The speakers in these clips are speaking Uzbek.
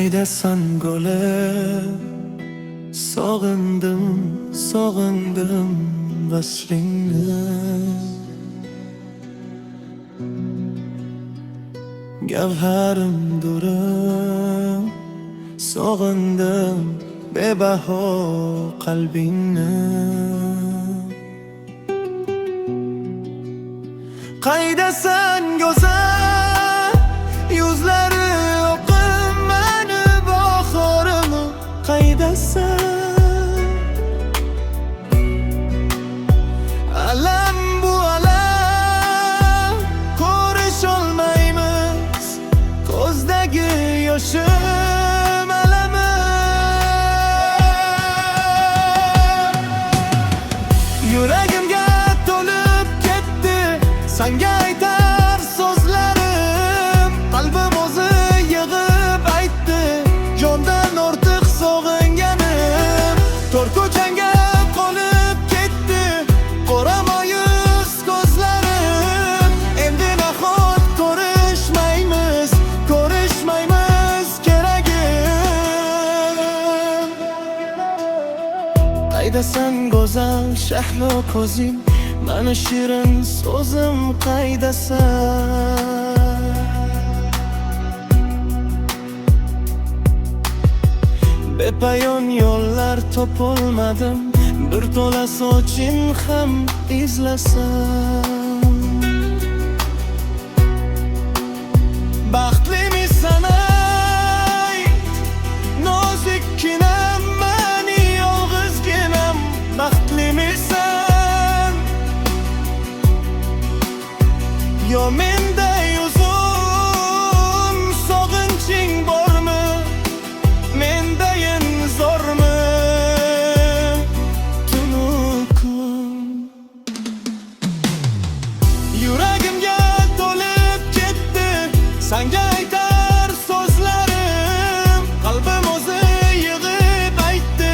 Qaydasan gülüm, sog'indim, sog'indim vaslingni. Gavharim durim, sog'indim bebaho qalbingni. Qaydasan go'zal, yuzlari oqimani bahorimi. Qaydasan, alam bu alam, ko'risholmaymiz, ko'zdagi yoshim alami. Yuragimga to'lib ketdi senga aytar so'zlarim, qalbim o'zi yig'ib aytdi jondan ortiq sog'inganim. To'r ko'changga qolib ketdi qo'ramoyuz ko'zlarim. Endi nahot ko'rishmaymiz, ko'rishmaymiz keragim. Qaydasan go'zal shahlo ko'zing, mana shirin so'zim qaydasan. Bepayon yo'llar topolmadim, bir to'la soching ham izlasam. Baxtlimisan ayt, nozikkinam, mani yolg'izginam. Baxtlimisan yo menda yuzum, sog'inching bormi, mendayin zo'rmi tunu kun. Yuragimga to'lib ketdi senga aytar so'zlarim, qalbim o'zi yig'ib aytdi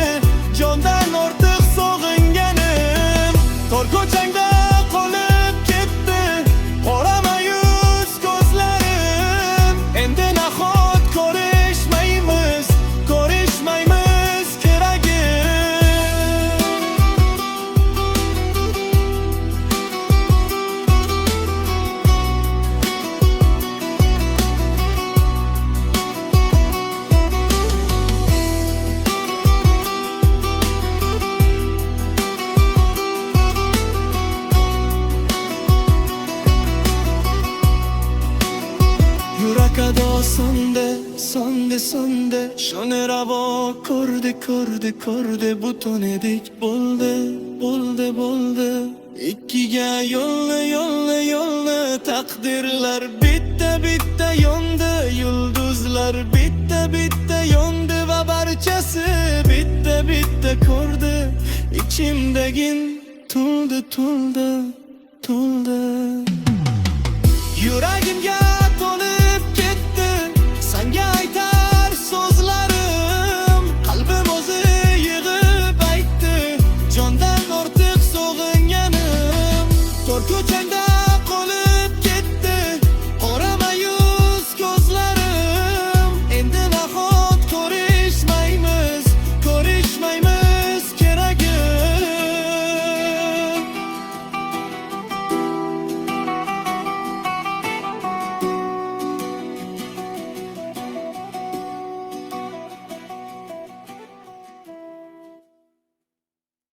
jondan ortiq sog'inganim. To'r ko'changda qolib ketdi qoramayuz ko'zlarim. Endi nahot ko'rishmaymiz, ko'rishmaymiz keragim. Yurak ado sonde, sonde, sonde, shone ravo ko'rdi, ko'rdi, ko'rdi. Butun edik bo'ldi, bo'ldi, bo'ldi. Ikkiga yo'lni, yo'lni, yo'lni. Taqdirlar bitta, bitta yondi, yulduzlar bitta, bitta yondi va barchasi bitta, bitta ko'rdi. Ichimdagin to'ldi, to'ldi, to'ldi. Yuragimga